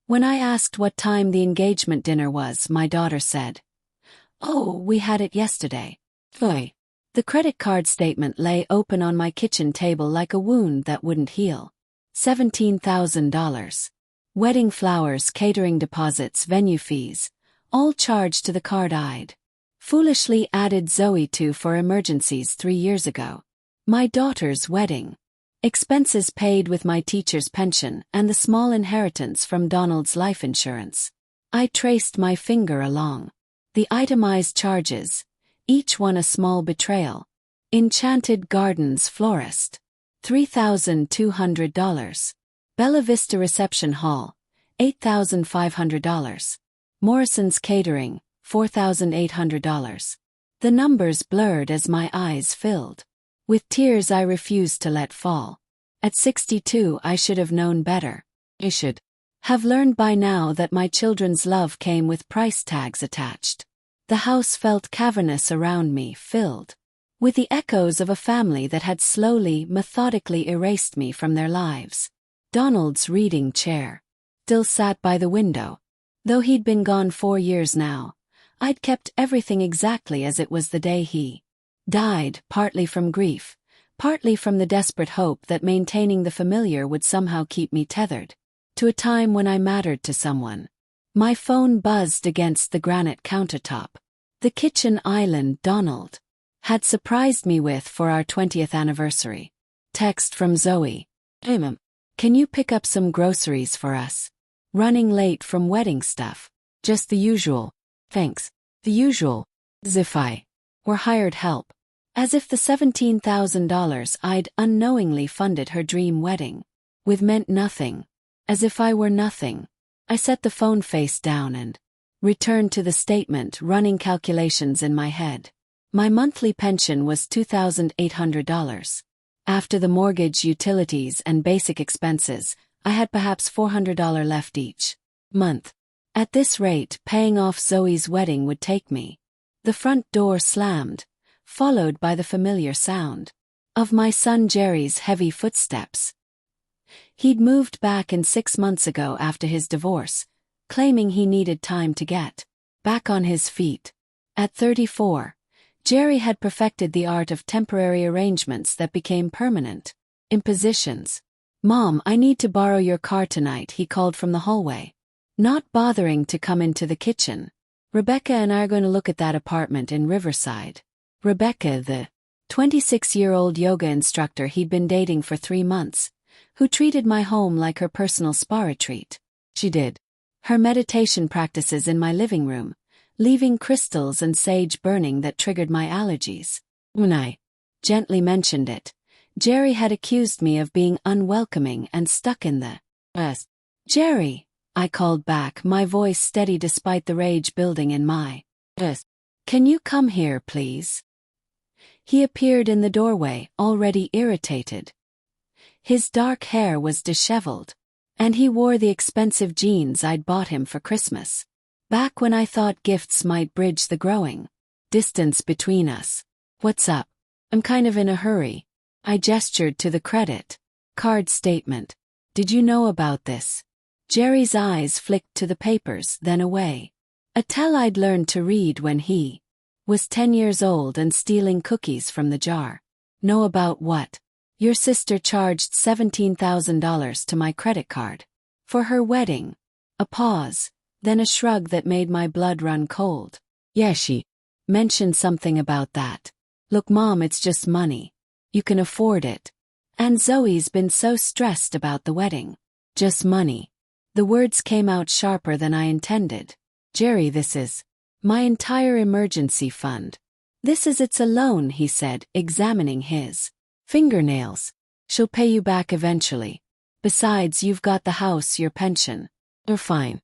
When I asked what time the engagement dinner was, my daughter said, "Oh, we had it yesterday." Oy. The credit card statement lay open on my kitchen table like a wound that wouldn't heal. $17,000. Wedding flowers, catering deposits, venue fees, all charged to the card I'd foolishly added Zoe to for emergencies 3 years ago. My daughter's wedding. Expenses paid with my teacher's pension and the small inheritance from Donald's life insurance. I traced my finger along the itemized charges, each one a small betrayal. Enchanted Gardens florist, $3,200. Bella Vista Reception Hall, $8,500. Morrison's Catering, $4,800. The numbers blurred as my eyes filled with tears I refused to let fall. At 62, I should have known better. I should have learned by now that my children's love came with price tags attached. The house felt cavernous around me, filled with the echoes of a family that had slowly, methodically erased me from their lives. Donald's reading chair still sat by the window. Though he'd been gone 4 years now, I'd kept everything exactly as it was the day he died, partly from grief, partly from the desperate hope that maintaining the familiar would somehow keep me tethered to a time when I mattered to someone. My phone buzzed against the granite countertop. The kitchen island Donald had surprised me with for our 20th anniversary. Text from Zoe. "Hey, Mom, can you pick up some groceries for us? Running late from wedding stuff. Just the usual. Thanks." The usual. As if I were hired help. As if the $17,000 I'd unknowingly funded her dream wedding with meant nothing. As if I were nothing. I set the phone face down and returned to the statement, running calculations in my head. My monthly pension was $2,800. After the mortgage, utilities, and basic expenses, I had perhaps $400 left each month. At this rate, paying off Zoe's wedding would take me. The front door slammed, followed by the familiar sound of my son Jerry's heavy footsteps. He'd moved back in 6 months ago after his divorce, claiming he needed time to get back on his feet. At 34, Jerry had perfected the art of temporary arrangements that became permanent impositions. "Mom, I need to borrow your car tonight," he called from the hallway. Not bothering to come into the kitchen. "Rebecca and I are going to look at that apartment in Riverside." Rebecca, the 26-year-old yoga instructor he'd been dating for 3 months, who treated my home like her personal spa retreat. She did her meditation practices in my living room, leaving crystals and sage burning that triggered my allergies. When I gently mentioned it, Jerry had accused me of being unwelcoming and stuck in the Jerry, I called back, my voice steady despite the rage building in my "Can you come here, please?" He appeared in the doorway, already irritated. His dark hair was disheveled, and he wore the expensive jeans I'd bought him for Christmas. Back when I thought gifts might bridge the growing distance between us. "What's up? I'm kind of in a hurry." I gestured to the credit card statement. "Did you know about this?" Jerry's eyes flicked to the papers, then away. A tale I'd learned to read when he was 10 years old and stealing cookies from the jar. "Know about what?" "Your sister charged $17,000 to my credit card for her wedding." A pause, then a shrug that made my blood run cold. "Yeah, she mentioned something about that. Look, Mom, it's just money. You can afford it. And Zoe's been so stressed about the wedding." "Just money." The words came out sharper than I intended. "Jerry, this is my entire emergency fund." It's a loan," he said, examining his fingernails. "She'll pay you back eventually. Besides, you've got the house, your pension. You're fine."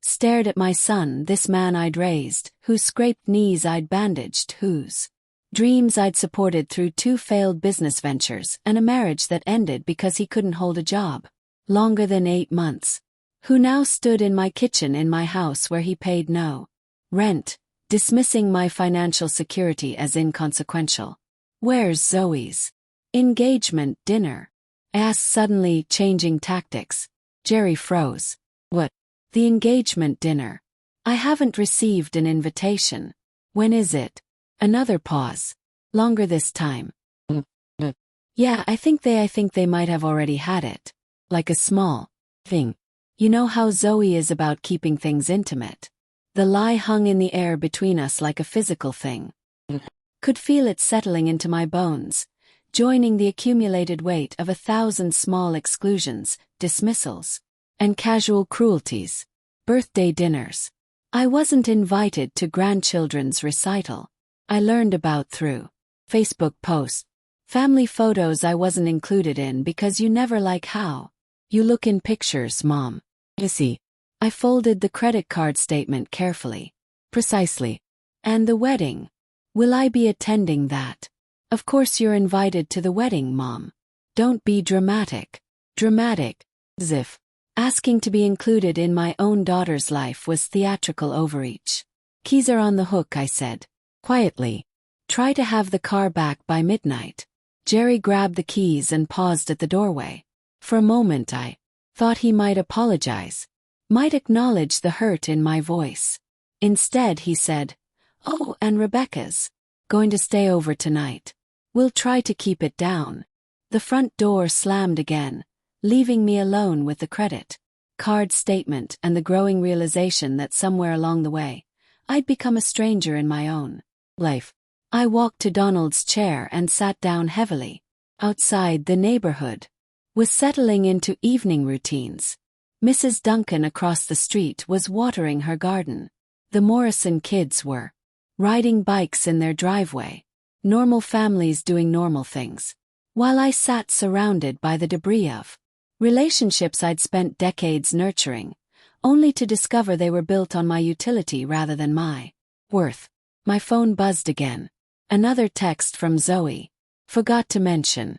Stared at my son, this man I'd raised, whose scraped knees I'd bandaged, whose dreams I'd supported through 2 failed business ventures and a marriage that ended because he couldn't hold a job longer than 8 months. Who now stood in my kitchen in my house where he paid no rent, dismissing my financial security as inconsequential. "Where's Zoe's engagement dinner?" I asked, suddenly changing tactics. Jerry froze. What? The engagement dinner. I haven't received an invitation. When is it? Another pause. Longer this time. Yeah, I think they might have already had it. Like a small thing. You know how Zoe is about keeping things intimate. The lie hung in the air between us like a physical thing. Could feel it settling into my bones, joining the accumulated weight of 1,000 small exclusions, dismissals, and casual cruelties. Birthday dinners. I wasn't invited to grandchildren's recital. I learned about through Facebook posts. Family photos I wasn't included in because you never like how you look in pictures, Mom. You see. I folded the credit card statement carefully. Precisely. And the wedding. Will I be attending that? Of course you're invited to the wedding, Mom. Don't be dramatic. Dramatic. As if asking to be included in my own daughter's life was theatrical overreach. Keys are on the hook, I said. Quietly. Try to have the car back by midnight. Jerry grabbed the keys and paused at the doorway. For a moment I thought he might apologize. Might acknowledge the hurt in my voice. Instead he said, "Oh, and Rebecca's going to stay over tonight. We'll try to keep it down." The front door slammed again, leaving me alone with the credit card statement and the growing realization that somewhere along the way, I'd become a stranger in my own life. I walked to Donald's chair and sat down heavily. Outside, the neighborhood was settling into evening routines. Mrs. Duncan across the street was watering her garden. The Morrison kids were riding bikes in their driveway. Normal families doing normal things. While I sat surrounded by the debris of relationships I'd spent decades nurturing, only to discover they were built on my utility rather than my worth. My phone buzzed again. Another text from Zoe. Forgot to mention.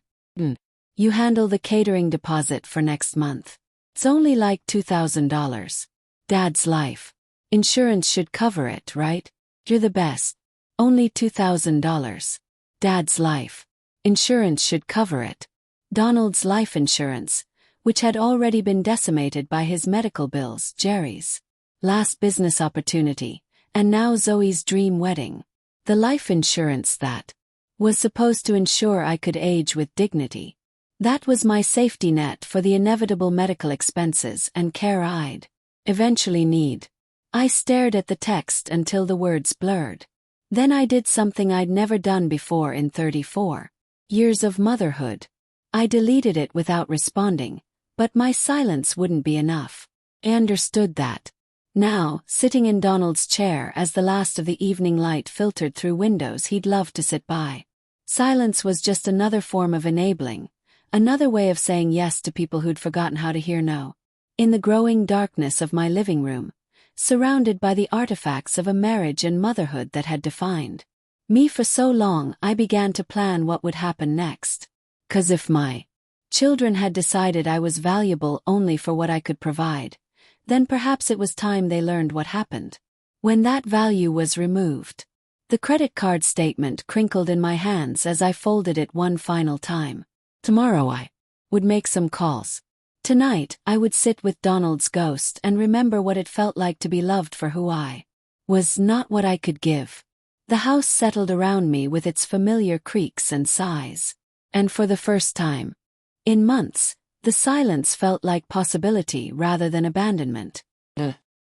You handle the catering deposit for next month. It's only like $2,000. Dad's life insurance should cover it, right? You're the best. Only $2,000. Dad's life insurance should cover it. Donald's life insurance, which had already been decimated by his medical bills, Jerry's last business opportunity, and now Zoe's dream wedding. The life insurance that was supposed to ensure I could age with dignity. That was my safety net for the inevitable medical expenses and care I'd eventually need. I stared at the text until the words blurred. Then I did something I'd never done before in 34 years of motherhood. I deleted it without responding, but my silence wouldn't be enough. I understood that. Now, sitting in Donald's chair as the last of the evening light filtered through windows he'd love to sit by. Silence was just another form of enabling, another way of saying yes to people who'd forgotten how to hear no. In the growing darkness of my living room, surrounded by the artifacts of a marriage and motherhood that had defined me for so long, I began to plan what would happen next. 'Cause if my children had decided I was valuable only for what I could provide, then perhaps it was time they learned what happened when that value was removed. The credit card statement crinkled in my hands as I folded it one final time. Tomorrow I would make some calls. Tonight I would sit with Donald's ghost and remember what it felt like to be loved for who I was, not what I could give. The house settled around me with its familiar creaks and sighs. And for the first time in months, the silence felt like possibility rather than abandonment.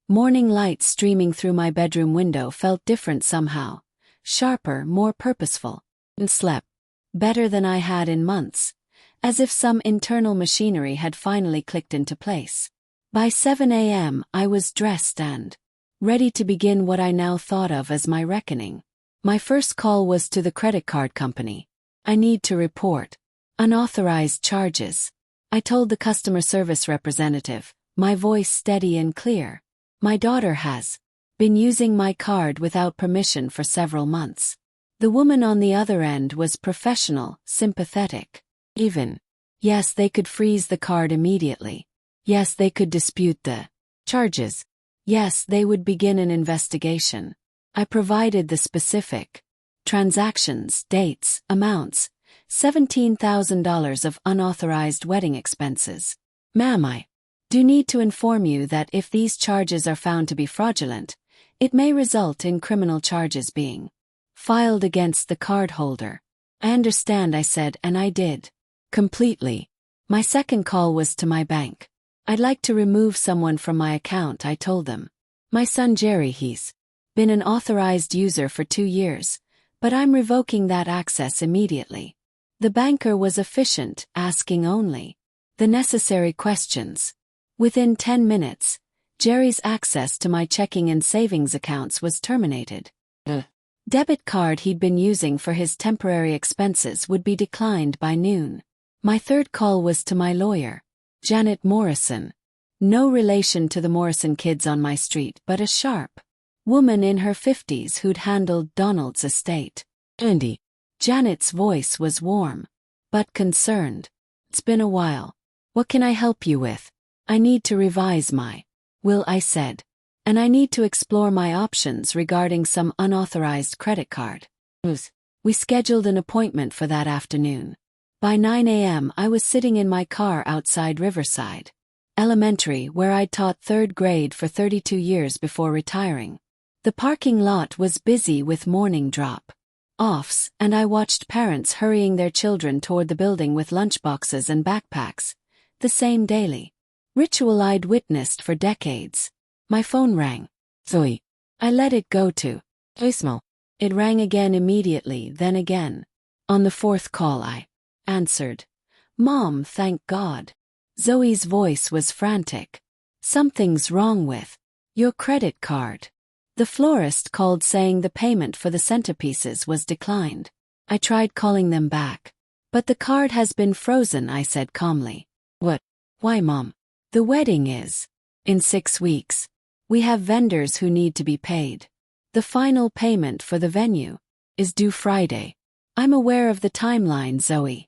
Morning light streaming through my bedroom window felt different somehow, sharper, more purposeful, and slept better than I had in months, as if some internal machinery had finally clicked into place. By 7 a.m. I was dressed and ready to begin what I now thought of as my reckoning. My first call was to the credit card company. I need to report unauthorized charges. I told the customer service representative, my voice steady and clear. My daughter has been using my card without permission for several months. The woman on the other end was professional, sympathetic. Even. Yes, they could freeze the card immediately. Yes, they could dispute the charges. Yes, they would begin an investigation. I provided the specific transactions, dates, amounts. $17,000 of unauthorized wedding expenses. Ma'am, I Do need to inform you that if these charges are found to be fraudulent, it may result in criminal charges being filed against the cardholder. I understand, I said, and I did. Completely. My second call was to my bank. I'd like to remove someone from my account, I told them. My son Jerry, he's been an authorized user for 2 years, but I'm revoking that access immediately. The banker was efficient, asking only the necessary questions. Within 10 minutes, Jerry's access to my checking and savings accounts was terminated. Debit card he'd been using for his temporary expenses would be declined by noon. My third call was to my lawyer, Janet Morrison. No relation to the Morrison kids on my street, but a sharp woman in her 50s who'd handled Donald's estate. Andy. Janet's voice was warm, but concerned. It's been a while. What can I help you with? I need to revise my will, I said. And I need to explore my options regarding some unauthorized credit card. We scheduled an appointment for that afternoon. By 9 a.m. I was sitting in my car outside Riverside Elementary, where I'd taught 3rd grade for 32 years before retiring. The parking lot was busy with morning drop-offs, and I watched parents hurrying their children toward the building with lunchboxes and backpacks, the same daily ritual I'd witnessed for decades. My phone rang. Zoe. I let it go to voicemail. It rang again immediately, then again. On the 4th call I answered. Mom, thank God. Zoe's voice was frantic. Something's wrong with your credit card. The florist called saying the payment for the centerpieces was declined. I tried calling them back. But the card has been frozen, I said calmly. What? Why, Mom? The wedding is in 6 weeks. We have vendors who need to be paid. The final payment for the venue is due Friday. I'm aware of the timeline, Zoe.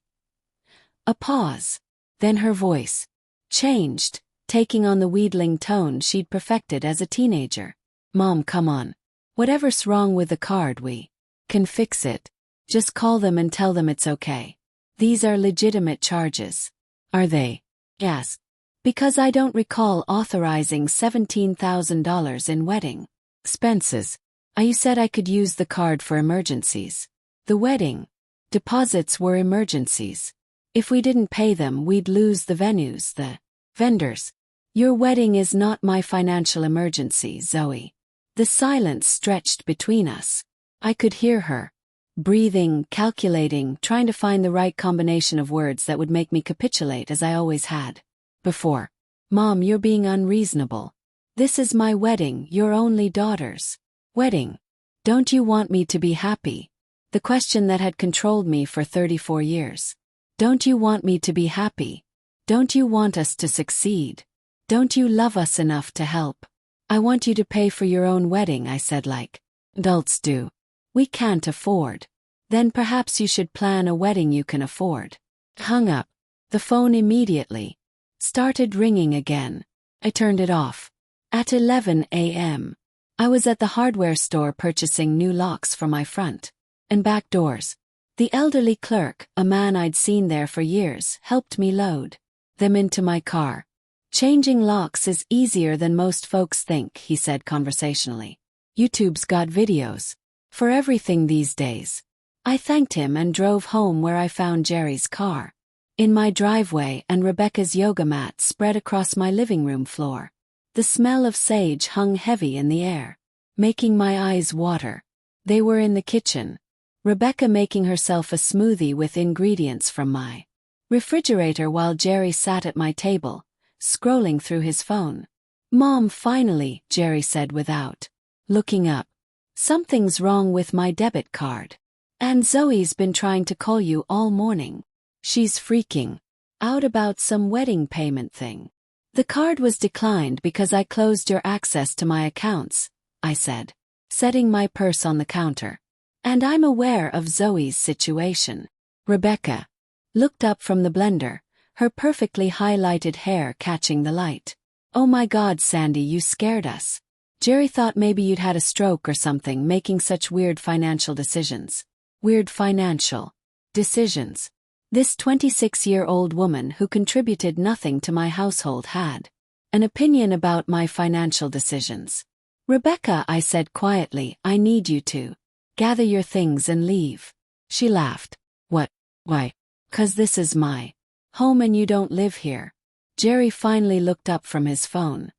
A pause. Then her voice changed, taking on the wheedling tone she'd perfected as a teenager. Mom, come on. Whatever's wrong with the card, we can fix it. Just call them and tell them it's okay. These are legitimate charges. Are they? Yes. Because I don't recall authorizing $17,000 in wedding expenses. You said I could use the card for emergencies. The wedding deposits were emergencies. If we didn't pay them, we'd lose the venues, the vendors. Your wedding is not my financial emergency, Zoe. The silence stretched between us. I could hear her breathing, calculating, trying to find the right combination of words that would make me capitulate as I always had before. Mom, you're being unreasonable. This is my wedding, your only daughter's wedding. Don't you want me to be happy? The question that had controlled me for 34 years. Don't you want me to be happy? Don't you want us to succeed? Don't you love us enough to help? I want you to pay for your own wedding, I said, like adults do. We can't afford. Then perhaps you should plan a wedding you can afford. Hung up. The phone immediately started ringing again. I turned it off. At 11 a.m., I was at the hardware store purchasing new locks for my front and back doors. The elderly clerk, a man I'd seen there for years, helped me load them into my car. Changing locks is easier than most folks think, he said conversationally. YouTube's got videos for everything these days. I thanked him and drove home, where I found Jerry's car in my driveway and Rebecca's yoga mat spread across my living room floor. The smell of sage hung heavy in the air, making my eyes water. They were in the kitchen, Rebecca making herself a smoothie with ingredients from my refrigerator while Jerry sat at my table, scrolling through his phone. Mom, finally, Jerry said without looking up. Something's wrong with my debit card. And Zoe's been trying to call you all morning. She's freaking out about some wedding payment thing. The card was declined because I closed your access to my accounts, I said, setting my purse on the counter. And I'm aware of Zoe's situation. Rebecca looked up from the blender, her perfectly highlighted hair catching the light. Oh my God, Sandy, you scared us. Jerry thought maybe you'd had a stroke or something, making such weird financial decisions. Weird financial decisions. This 26-year-old woman who contributed nothing to my household had An opinion about my financial decisions. Rebecca, I said quietly, I need you to gather your things and leave. She laughed. What? Why? 'Cause this is my home and you don't live here. Jerry finally looked up from his phone.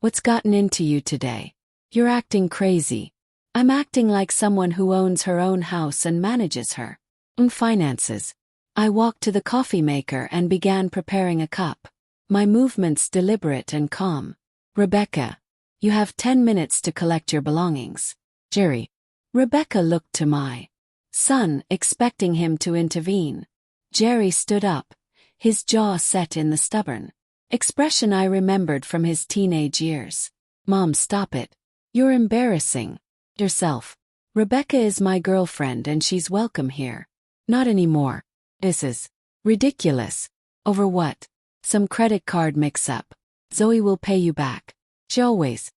What's gotten into you today? You're acting crazy. I'm acting like someone who owns her own house and manages her own finances. I walked to the coffee maker and began preparing a cup. My movements deliberate and calm. Rebecca, you have 10 minutes to collect your belongings. Jerry. Rebecca looked to my son, expecting him to intervene. Jerry stood up, his jaw set in the stubborn expression I remembered from his teenage years. Mom, stop it. You're embarrassing yourself. Rebecca is my girlfriend and she's welcome here. Not anymore. This is ridiculous. Over what? Some credit card mix-up. Zoe will pay you back. She always.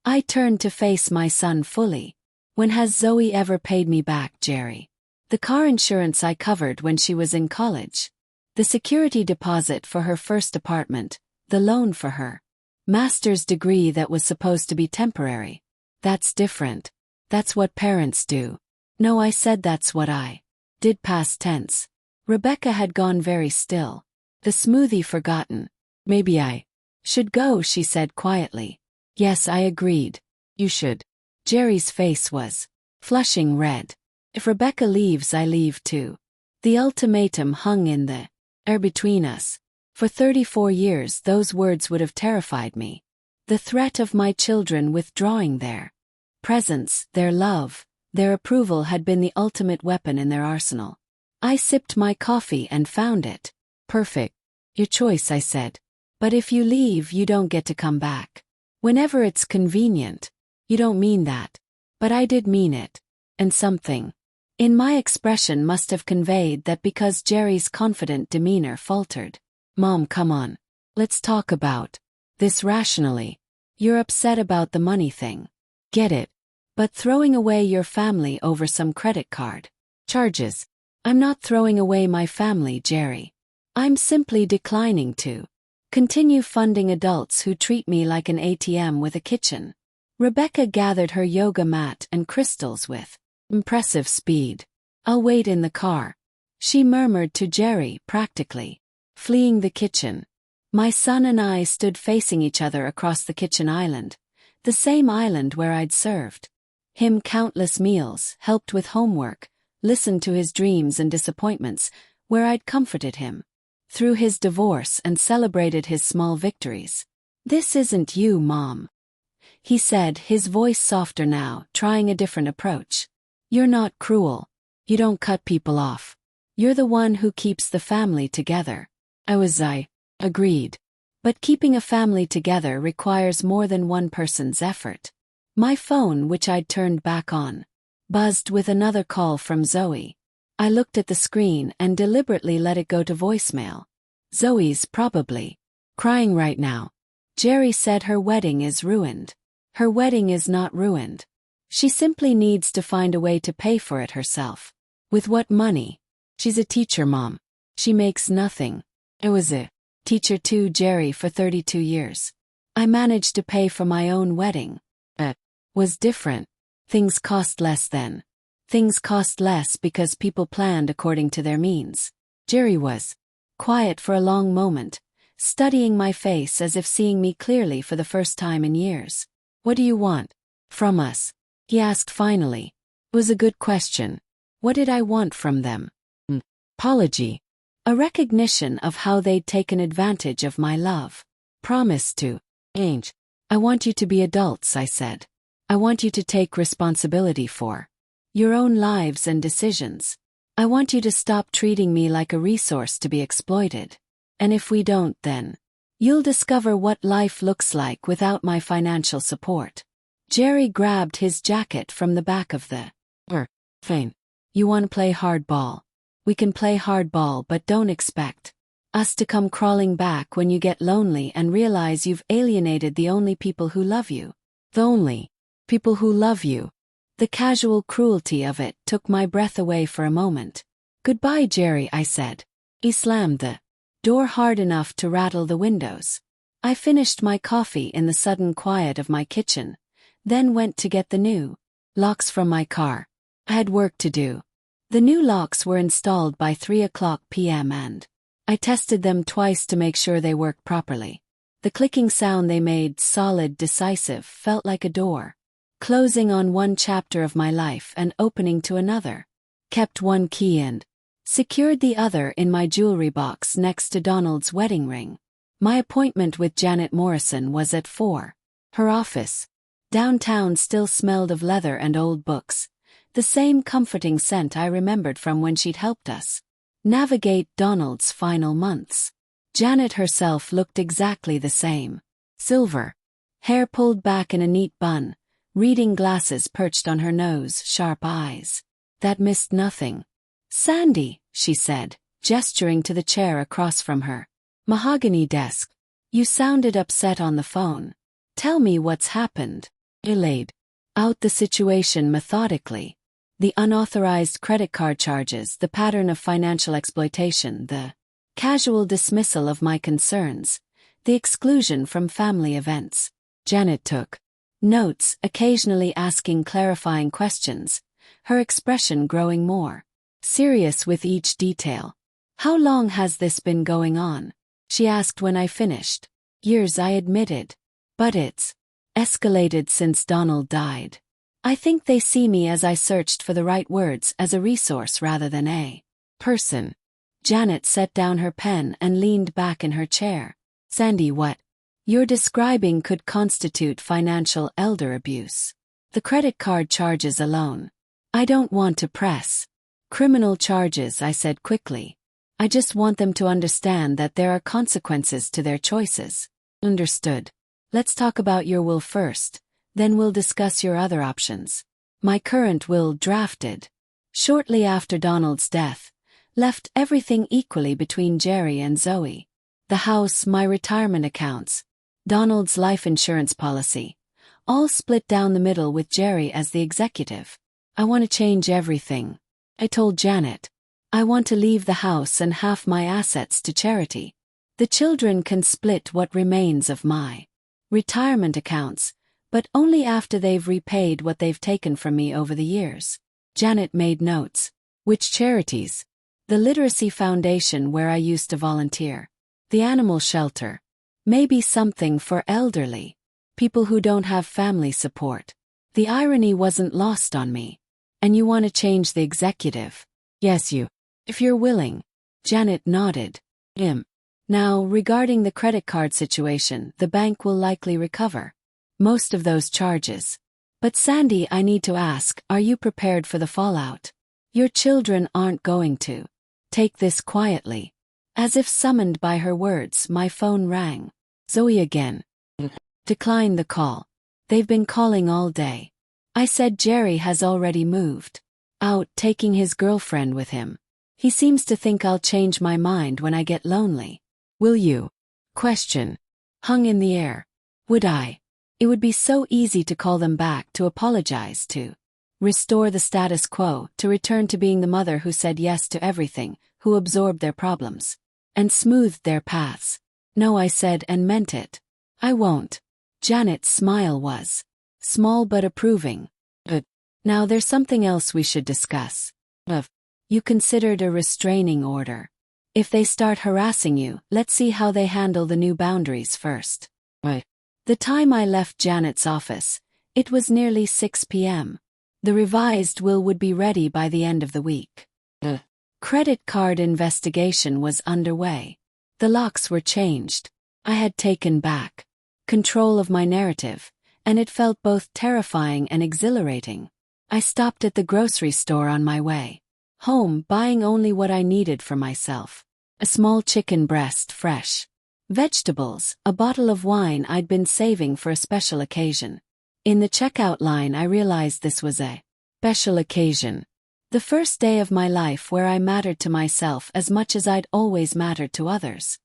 I turned to face my son fully. When has Zoe ever paid me back, Jerry? The car insurance I covered when she was in college. The security deposit for her first apartment, the loan for her master's degree that was supposed to be temporary. That's different. That's what parents do. No, I said that's what I did, past tense. Rebecca had gone very still. The smoothie forgotten. Maybe I should go, she said quietly. Yes, I agreed. You should. Jerry's face was flushing red. If Rebecca leaves, I leave too. The ultimatum hung in the air between us. For 34 years those words would have terrified me. The threat of my children withdrawing their presence, their love, their approval had been the ultimate weapon in their arsenal. I sipped my coffee and found it perfect. Your choice, I said. But if you leave, you don't get to come back. Whenever it's convenient. You don't mean that. But I did mean it. And something in my expression must have conveyed that because Jerry's confident demeanor faltered. Mom, come on. Let's talk about this rationally. You're upset about the money thing. Get it. But throwing away your family over some credit card charges. I'm not throwing away my family, Jerry. I'm simply declining to continue funding adults who treat me like an ATM with a kitchen. Rebecca gathered her yoga mat and crystals with impressive speed. I'll wait in the car, she murmured to Jerry, practically fleeing the kitchen. My son and I stood facing each other across the kitchen island, the same island where I'd served him countless meals, helped with homework, listened to his dreams and disappointments, where I'd comforted him through his divorce and celebrated his small victories. This isn't you, Mom, he said, his voice softer now, trying a different approach. You're not cruel. You don't cut people off. You're the one who keeps the family together. I agreed. But keeping a family together requires more than one person's effort. My phone, which I'd turned back on, buzzed with another call from Zoe. I looked at the screen and deliberately let it go to voicemail. Zoe's probably crying right now. Jerry said her wedding is ruined. Her wedding is not ruined. She simply needs to find a way to pay for it herself. With what money? She's a teacher, Mom. She makes nothing. I was a teacher too, Jerry, for 32 years. I managed to pay for my own wedding. It was different. Things cost less then. Things cost less because people planned according to their means. Jerry was quiet for a long moment, studying my face as if seeing me clearly for the first time in years. What do you want from us? He asked finally. It was a good question. What did I want from them? Apology. A recognition of how they'd taken advantage of my love. Promise to change. I want you to be adults, I said. I want you to take responsibility for your own lives and decisions. I want you to stop treating me like a resource to be exploited. And if we don't, then you'll discover what life looks like without my financial support. Jerry grabbed his jacket from the back of the thing. You want to play hardball? We can play hardball, but don't expect us to come crawling back when you get lonely and realize you've alienated the only people who love you. The only people who love you. The casual cruelty of it took my breath away for a moment. Goodbye, Jerry, I said. He slammed the door hard enough to rattle the windows. I finished my coffee in the sudden quiet of my kitchen, then went to get the new locks from my car. I had work to do. The new locks were installed by 3 p.m. and I tested them twice to make sure they worked properly. The clicking sound they made, solid, decisive, felt like a door, closing on one chapter of my life and opening to another. Kept one key and secured the other in my jewelry box next to Donald's wedding ring. My appointment with Janet Morrison was at 4. Her office, downtown, still smelled of leather and old books, the same comforting scent I remembered from when she'd helped us navigate Donald's final months. Janet herself looked exactly the same. Silver, hair pulled back in a neat bun, reading glasses perched on her nose, sharp eyes that missed nothing. "Sandy," she said, gesturing to the chair across from her. "Mahogany desk. You sounded upset on the phone. Tell me what's happened." I laid out the situation methodically. The unauthorized credit card charges, the pattern of financial exploitation, the casual dismissal of my concerns, the exclusion from family events. Janet took notes, occasionally asking clarifying questions, her expression growing more serious with each detail. "How long has this been going on?" she asked when I finished. "Years," I admitted. "But it's escalated since Donald died. I think they see me, as I searched for the right words, as a resource rather than a person." Janet set down her pen and leaned back in her chair. "Sandy, what you're describing could constitute financial elder abuse. The credit card charges alone. I don't want to press criminal charges," I said quickly. "I just want them to understand that there are consequences to their choices." "Understood. Let's talk about your will first, then we'll discuss your other options." My current will, drafted shortly after Donald's death, left everything equally between Jerry and Zoe. The house, my retirement accounts, Donald's life insurance policy, all split down the middle with Jerry as the executive. "I want to change everything," I told Janet. "I want to leave the house and half my assets to charity. The children can split what remains of my retirement accounts, but only after they've repaid what they've taken from me over the years." Janet made notes. "Which charities?" "The Literacy Foundation, where I used to volunteer. The animal shelter. Maybe something for elderly people who don't have family support." The irony wasn't lost on me. "And you want to change the executive?" "Yes, if you're willing." Janet nodded. Now, regarding the credit card situation, the bank will likely recover most of those charges. But Sandy, I need to ask, are you prepared for the fallout? Your children aren't going to take this quietly." As if summoned by her words, my phone rang. Zoe again. Declined the call. "They've been calling all day." I said Jerry has already moved out, taking his girlfriend with him. "He seems to think I'll change my mind when I get lonely." "Will you?" Question hung in the air. Would I? It would be so easy to call them back, to apologize, to restore the status quo, to return to being the mother who said yes to everything, who absorbed their problems and smoothed their paths. "No," I said, and meant it. "I won't." Janet's smile was small but approving. Now there's something else we should discuss." You considered a restraining order. If they start harassing you, let's see how they handle the new boundaries first." The time I left Janet's office, it was nearly 6 p.m. The revised will would be ready by the end of the week. Credit card investigation was underway. The locks were changed. I had taken back control of my narrative, and it felt both terrifying and exhilarating. I stopped at the grocery store on my way home, buying only what I needed for myself. A small chicken breast, fresh vegetables, a bottle of wine I'd been saving for a special occasion. In the checkout line I realized this was a special occasion. The first day of my life where I mattered to myself as much as I'd always mattered to others.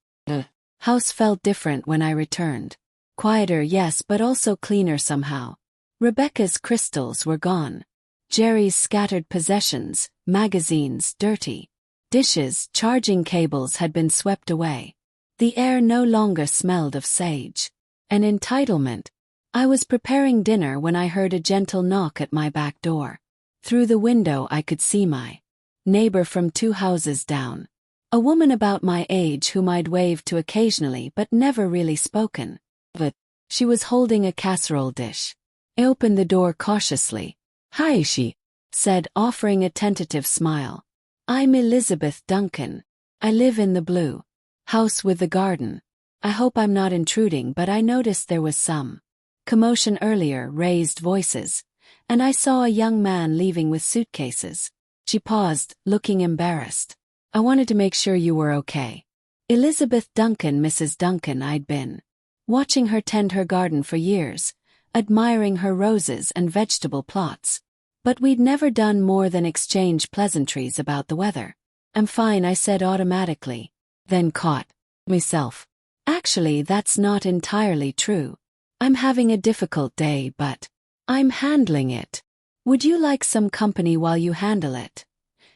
House felt different when I returned. Quieter, yes, but also cleaner somehow. Rebecca's crystals were gone. Jerry's scattered possessions, magazines, dirty dishes, charging cables had been swept away. The air no longer smelled of sage. An entitlement. I was preparing dinner when I heard a gentle knock at my back door. Through the window I could see my neighbor from 2 houses down. A woman about my age whom I'd waved to occasionally but never really spoken. But she was holding a casserole dish. I opened the door cautiously. "Hi," she said, offering a tentative smile. "I'm Elizabeth Duncan. I live in the blue house with the garden. I hope I'm not intruding, but I noticed there was some commotion earlier," raised voices, "and I saw a young man leaving with suitcases." She paused, looking embarrassed. "I wanted to make sure you were okay." Elizabeth Duncan, Mrs. Duncan. I'd been watching her tend her garden for years, admiring her roses and vegetable plots. But we'd never done more than exchange pleasantries about the weather. "I'm fine," I said automatically, then caught myself. Actually, that's not entirely true. I'm having a difficult day, but I'm handling it. "Would you like some company while you handle it?"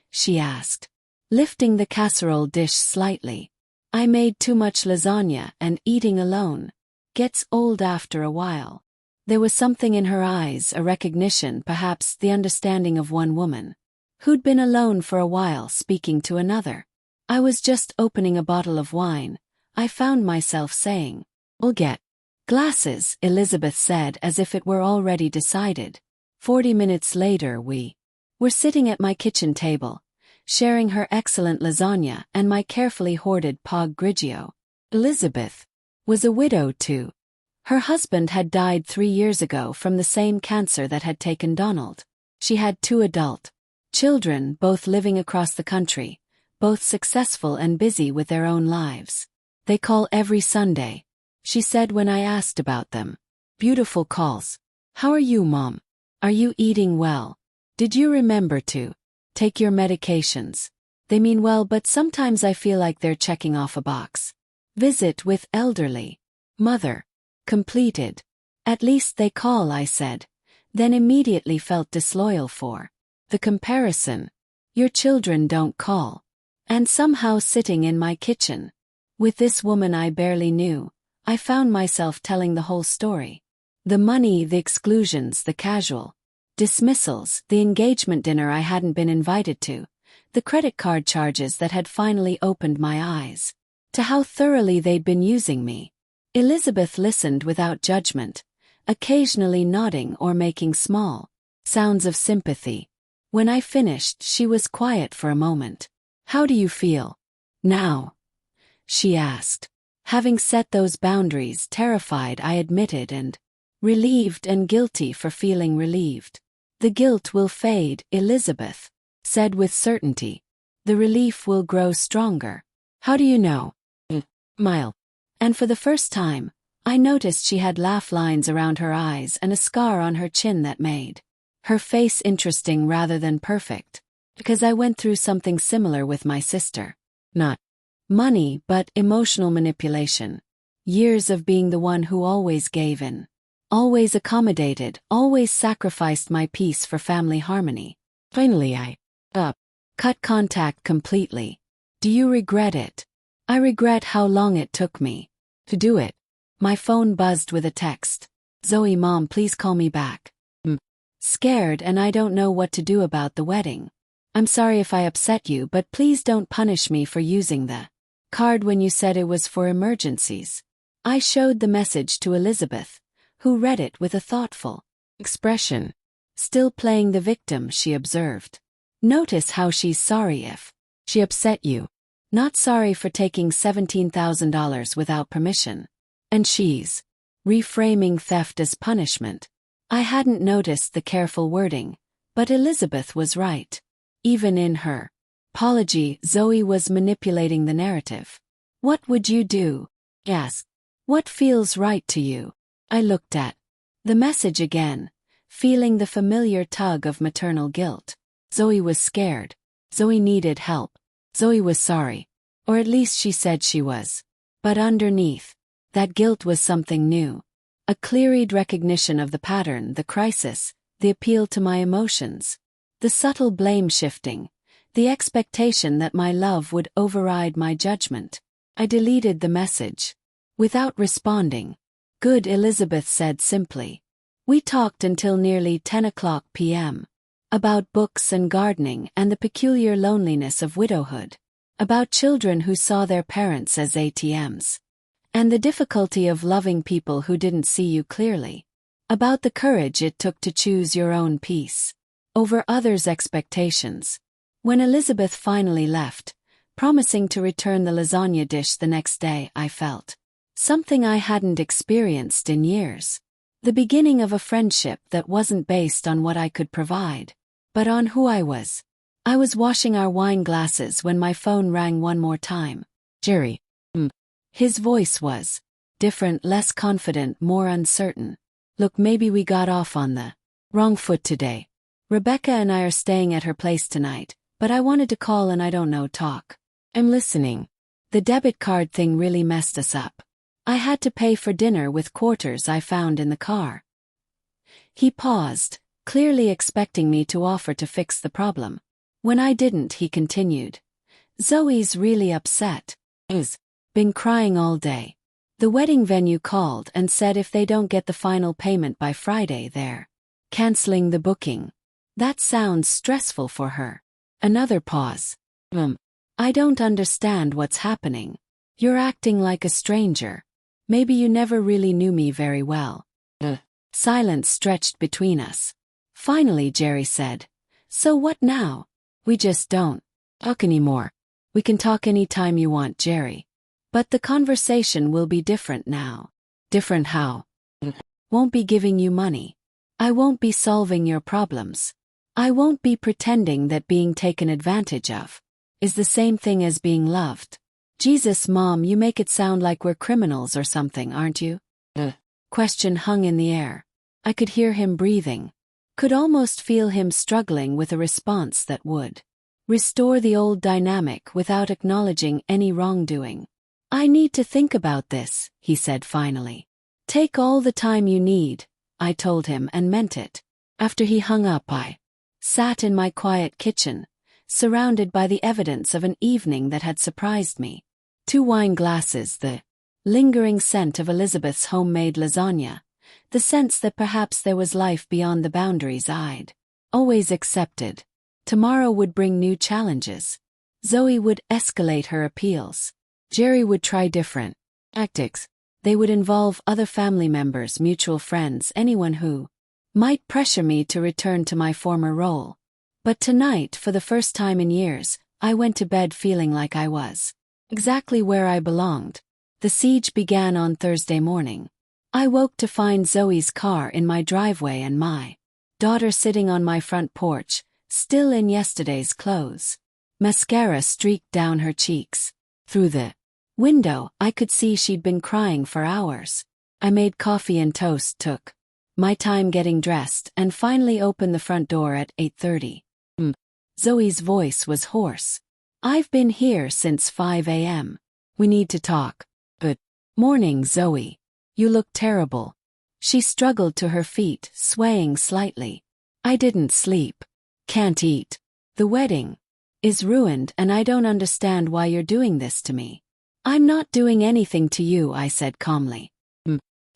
she asked, lifting the casserole dish slightly. "I made too much lasagna, and eating alone gets old after a while." There was something in her eyes, a recognition, perhaps the understanding of one woman who'd been alone for a while speaking to another. I was just opening a bottle of wine. I found myself saying, "We'll get glasses," Elizabeth said as if it were already decided. 40 minutes later we were sitting at my kitchen table, sharing her excellent lasagna and my carefully hoarded Pog Grigio. Elizabeth was a widow too. Her husband had died 3 years ago from the same cancer that had taken Donald. She had 2 adult children, both living across the country, both successful and busy with their own lives. "They call every Sunday," she said when I asked about them. "Beautiful calls. How are you, Mom? Are you eating well? Did you remember to take your medications?" They mean well, but sometimes I feel like they're checking off a box. "Visit with elderly mother completed." "At least they call," I said, then immediately felt disloyal for the comparison. "Your children don't call." And somehow sitting in my kitchen with this woman I barely knew, I found myself telling the whole story. The money, the exclusions, the casual dismissals, the engagement dinner I hadn't been invited to, the credit card charges that had finally opened my eyes to how thoroughly they'd been using me. Elizabeth listened without judgment, occasionally nodding or making small sounds of sympathy. When I finished, she was quiet for a moment. "How do you feel now?" she asked. Having set those boundaries, terrified, I admitted, and relieved and guilty for feeling relieved. "The guilt will fade," Elizabeth said with certainty. "The relief will grow stronger." "How do you know?" Smile. And for the first time, I noticed she had laugh lines around her eyes and a scar on her chin that made her face interesting rather than perfect. "Because I went through something similar with my sister. Not money, but emotional manipulation. Years of being the one who always gave in, always accommodated, always sacrificed my peace for family harmony. Finally I cut contact completely." "Do you regret it?" "I regret how long it took me to do it." My phone buzzed with a text. "Zoe, Mom, please call me back. I'm scared and I don't know what to do about the wedding. I'm sorry if I upset you, but please don't punish me for using the card when you said it was for emergencies." I showed the message to Elizabeth, who read it with a thoughtful expression. "Still playing the victim," she observed. "Notice how she's sorry if she upset you. Not sorry for taking $17,000 without permission. And she's reframing theft as punishment." I hadn't noticed the careful wording, but Elizabeth was right. Even in her apology, Zoe was manipulating the narrative. "What would you do?" I asked. "What feels right to you?" I looked at the message again, feeling the familiar tug of maternal guilt. Zoe was scared. Zoe needed help. Zoe was sorry. Or at least she said she was. But underneath that guilt was something new. A clear-eyed recognition of the pattern, the crisis, the appeal to my emotions. The subtle blame shifting. The expectation that my love would override my judgment. I deleted the message. Without responding. Good, Elizabeth said simply. We talked until nearly 10 o'clock p.m. About books and gardening and the peculiar loneliness of widowhood. About children who saw their parents as ATMs. And the difficulty of loving people who didn't see you clearly. About the courage it took to choose your own peace over others' expectations. When Elizabeth finally left, promising to return the lasagna dish the next day, I felt something I hadn't experienced in years. The beginning of a friendship that wasn't based on what I could provide, but on who I was. I was washing our wine glasses when my phone rang one more time. Jerry. His voice was different, less confident, more uncertain. Look, maybe we got off on the wrong foot today. Rebecca and I are staying at her place tonight, but I wanted to call and talk. I'm listening. The debit card thing really messed us up. I had to pay for dinner with quarters I found in the car. He paused, clearly expecting me to offer to fix the problem. When I didn't, he continued. Zoe's really upset. Been crying all day. The wedding venue called and said if they don't get the final payment by Friday, they're canceling the booking. That sounds stressful for her. Another pause. I don't understand what's happening. You're acting like a stranger. Maybe you never really knew me very well. Silence stretched between us. Finally, Jerry said, so what now? We just don't talk anymore. We can talk anytime you want, Jerry. But the conversation will be different now. Different how? Won't be giving you money. I won't be solving your problems. I won't be pretending that being taken advantage of is the same thing as being loved. Jesus, Mom, you make it sound like we're criminals or something, aren't you? Question hung in the air. I could hear him breathing. Could almost feel him struggling with a response that would restore the old dynamic without acknowledging any wrongdoing. I need to think about this, he said finally. Take all the time you need, I told him and meant it. After he hung up, I sat in my quiet kitchen, surrounded by the evidence of an evening that had surprised me. 2 wine glasses, the lingering scent of Elizabeth's homemade lasagna, the sense that perhaps there was life beyond the boundaries I'd always accepted. Tomorrow would bring new challenges. Zoe would escalate her appeals. Jerry would try different tactics. They would involve other family members, mutual friends, anyone who might pressure me to return to my former role. But tonight, for the first time in years, I went to bed feeling like I was exactly where I belonged. The siege began on Thursday morning. I woke to find Zoe's car in my driveway and my daughter sitting on my front porch, still in yesterday's clothes. Mascara streaked down her cheeks. Through the window, I could see she'd been crying for hours. I made coffee and toast, took my time getting dressed, and finally opened the front door at 8:30. Zoe's voice was hoarse. I've been here since 5 a.m. We need to talk. Good morning, Zoe. You look terrible. She struggled to her feet, swaying slightly. I didn't sleep. Can't eat. The wedding is ruined and I don't understand why you're doing this to me. I'm not doing anything to you, I said calmly.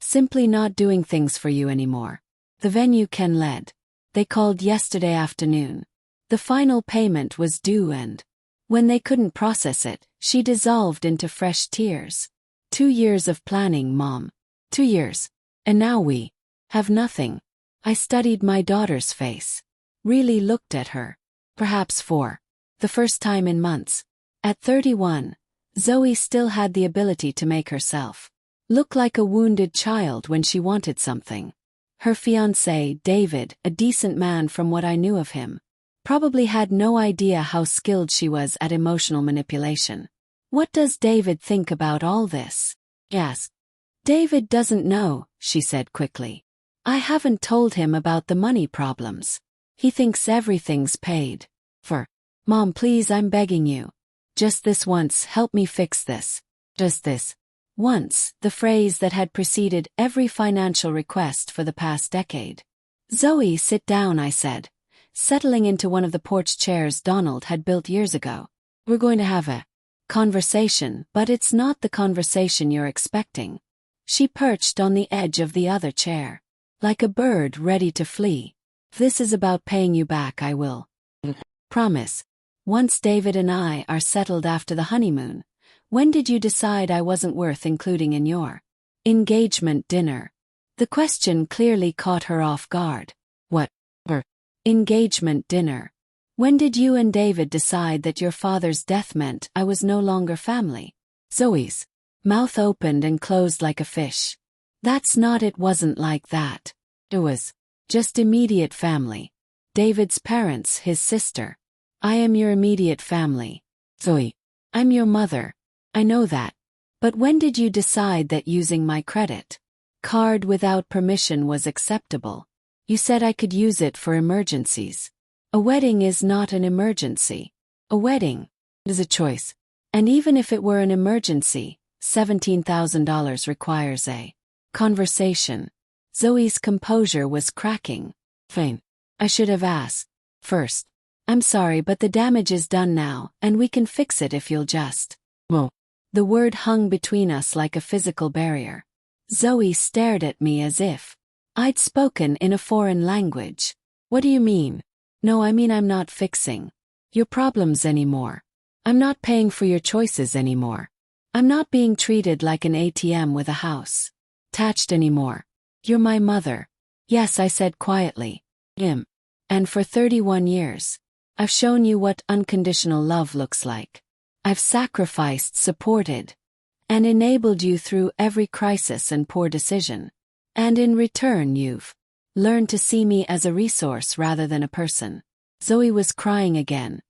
Simply not doing things for you anymore. The venue Ken led. They called yesterday afternoon. The final payment was due and when they couldn't process it, she dissolved into fresh tears. 2 years of planning, Mom. 2 years. And now we have nothing. I studied my daughter's face. Really looked at her. Perhaps for the first time in months. At 31, Zoe still had the ability to make herself look like a wounded child when she wanted something. Her fiancé, David, a decent man from what I knew of him, probably had no idea how skilled she was at emotional manipulation. What does David think about all this? Yes. David doesn't know, she said quickly. I haven't told him about the money problems. He thinks everything's paid for. Mom, please, I'm begging you. Just this once, help me fix this. Just this once, the phrase that had preceded every financial request for the past decade. Zoe, sit down, I said, settling into one of the porch chairs Donald had built years ago. We're going to have a Conversation, but it's not the conversation you're expecting. She perched on the edge of the other chair, like a bird ready to flee. If this is about paying you back, I will. Promise. Once David and I are settled after the honeymoon, when did you decide I wasn't worth including in your engagement dinner? The question clearly caught her off guard. What? Engagement dinner. When did you and David decide that your father's death meant I was no longer family? Zoe's mouth opened and closed like a fish. That's not, it wasn't like that. It was just immediate family. David's parents, his sister. I am your immediate family. Zoe, I'm your mother. I know that. But when did you decide that using my credit card without permission was acceptable? You said I could use it for emergencies. A wedding is not an emergency. A wedding is a choice. And even if it were an emergency, $17,000 requires a conversation. Zoe's composure was cracking. Fine. I should have asked first. I'm sorry, but the damage is done now, and we can fix it if you'll just. Well, the word hung between us like a physical barrier. Zoe stared at me as if I'd spoken in a foreign language. What do you mean? No, I mean I'm not fixing your problems anymore. I'm not paying for your choices anymore. I'm not being treated like an ATM with a house attached anymore. You're my mother. Yes, I said quietly. And for 31 years, I've shown you what unconditional love looks like. I've sacrificed, supported, and enabled you through every crisis and poor decision. And in return, you've learned to see me as a resource rather than a person. Zoe was crying again.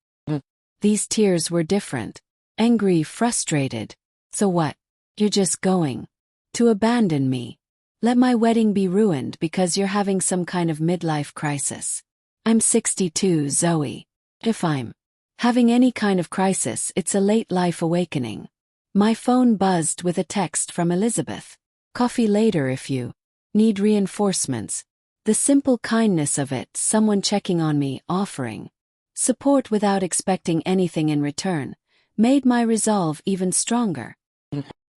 These tears were different. Angry, frustrated. So what? You're just going to abandon me. Let my wedding be ruined because you're having some kind of midlife crisis. I'm 62, Zoe. If I'm having any kind of crisis, it's a late life awakening. My phone buzzed with a text from Elizabeth. Coffee later if you need reinforcements. The simple kindness of it, someone checking on me, offering support without expecting anything in return, made my resolve even stronger.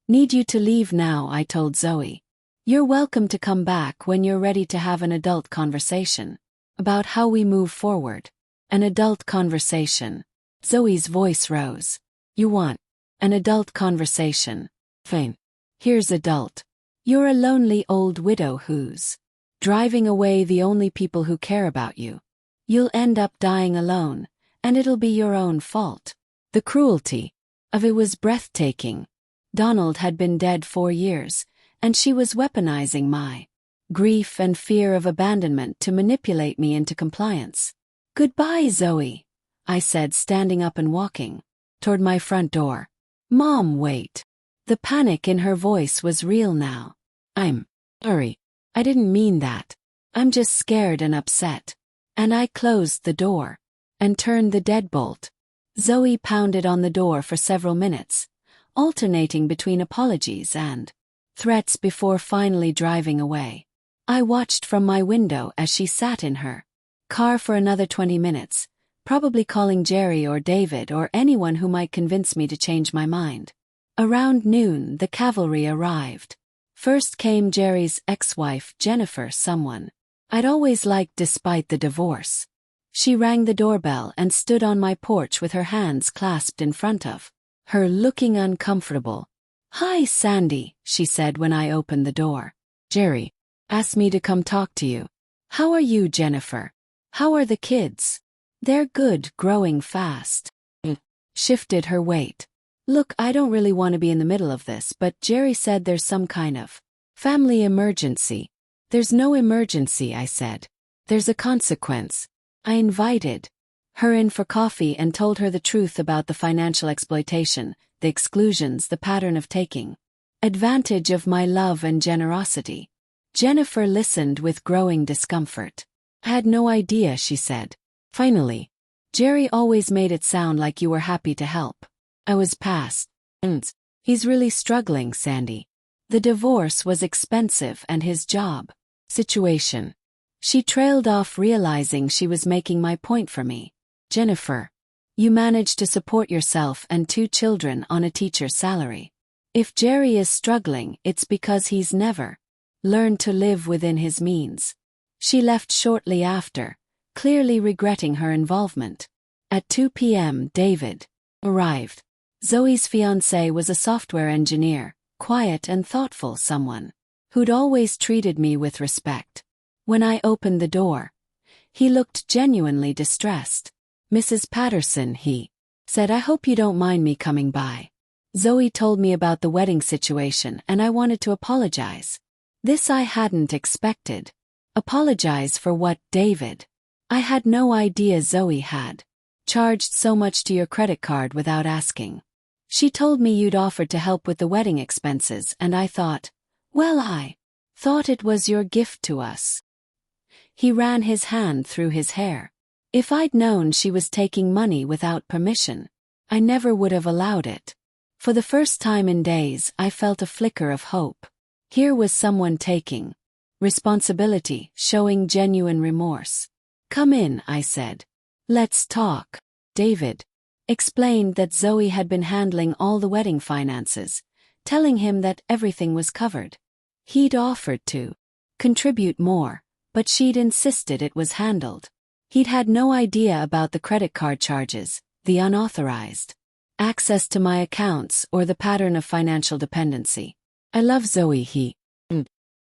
Need you to leave now, I told Zoe. You're welcome to come back when you're ready to have an adult conversation about how we move forward. An adult conversation. Zoe's voice rose. You want an adult conversation? Fine. Here's adult. You're a lonely old widow who's driving away the only people who care about you. You'll end up dying alone, and it'll be your own fault. The cruelty of it was breathtaking. Donald had been dead 4 years, and she was weaponizing my grief and fear of abandonment to manipulate me into compliance. Goodbye, Zoe, I said, standing up and walking toward my front door. Mom, wait. The panic in her voice was real now. I'm sorry. I didn't mean that. I'm just scared and upset. And I closed the door and turned the deadbolt. Zoe pounded on the door for several minutes, alternating between apologies and threats before finally driving away. I watched from my window as she sat in her car for another 20 minutes, probably calling Jerry or David or anyone who might convince me to change my mind. Around noon, the cavalry arrived. First came Jerry's ex-wife, Jennifer, someone I'd always liked despite the divorce. She rang the doorbell and stood on my porch with her hands clasped in front of her, looking uncomfortable. Hi, Sandy, she said when I opened the door. Jerry asked me to come talk to you. How are you, Jennifer? How are the kids? They're good, growing fast. Shifted her weight. Look, I don't really want to be in the middle of this, but Jerry said there's some kind of family emergency. There's no emergency, I said. There's a consequence. I invited her in for coffee and told her the truth about the financial exploitation, the exclusions, the pattern of taking advantage of my love and generosity. Jennifer listened with growing discomfort. I had no idea, she said. Finally, Jerry always made it sound like you were happy to help. I was past. He's really struggling, Sandy. The divorce was expensive and his job situation. She trailed off, realizing she was making my point for me. Jennifer You manage to support yourself and 2 children on a teacher's salary. If Jerry is struggling, it's because he's never learned to live within his means. She left shortly after, clearly regretting her involvement. At 2 p.m., David arrived. Zoe's fiancé was a software engineer, quiet and thoughtful someone who'd always treated me with respect. When I opened the door, he looked genuinely distressed. "Mrs. Patterson," he said, "I hope you don't mind me coming by. Zoe told me about the wedding situation and I wanted to apologize." This I hadn't expected. Apologize for what, David? I had no idea Zoe had charged so much to your credit card without asking. She told me you'd offered to help with the wedding expenses and I thought, well, I thought it was your gift to us. He ran his hand through his hair. If I'd known she was taking money without permission, I never would have allowed it. For the first time in days, I felt a flicker of hope. Here was someone taking responsibility, showing genuine remorse. "Come in," I said. "Let's talk." David explained that Zoe had been handling all the wedding finances, telling him that everything was covered. He'd offered to contribute more, but she'd insisted it was handled. He'd had no idea about the credit card charges, the unauthorized access to my accounts, or the pattern of financial dependency. "I love Zoe,"